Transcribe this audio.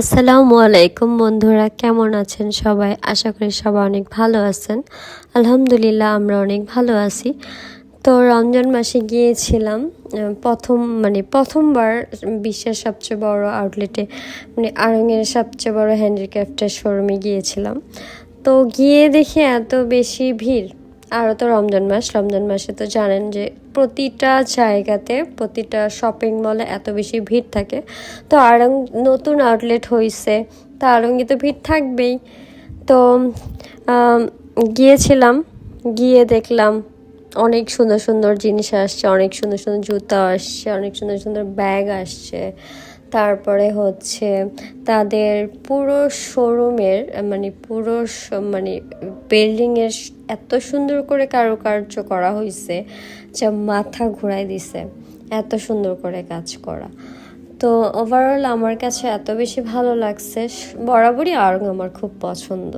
আসসালামু আলাইকুম বন্ধুরা, কেমন আছেন সবাই? আশা করি সবাই অনেক ভালো আছেন। আলহামদুলিল্লাহ আমরা অনেক ভালো আছি। তো রমজান মাসে গিয়েছিলাম প্রথমবার বিশ্বের সবচেয়ে বড় আউটলেটে, আড়ংয়ের সবচেয়ে বড় হ্যান্ডিক্রাফটের শোরুমে গিয়েছিলাম। তো গিয়ে দেখি এত বেশি ভিড়। আরও তো রমজান মাসে তো জানেন যে প্রতিটা জায়গাতে, প্রতিটা শপিং মলে এত বেশি ভিড় থাকে। তো আড়ং নতুন আউটলেট হয়েছে, তো আড়ঙ্গে তো ভিড় থাকবেই। তো গিয়েছিলাম, গিয়ে দেখলাম অনেক সুন্দর সুন্দর জিনিস আসছে, অনেক সুন্দর সুন্দর জুতা আসছে, অনেক সুন্দর সুন্দর ব্যাগ আসছে। তারপরে হচ্ছে তাদের পুরো শোরুমের বিল্ডিংয়ের এত সুন্দর করে কারুকার্য করা হয়েছে যা মাথা ঘুরাই দিছে, এত সুন্দর করে কাজ করা। তো ওভারঅল আমার কাছে এত বেশি ভালো লাগছে। বরাবরই আড়ং আমার খুব পছন্দ।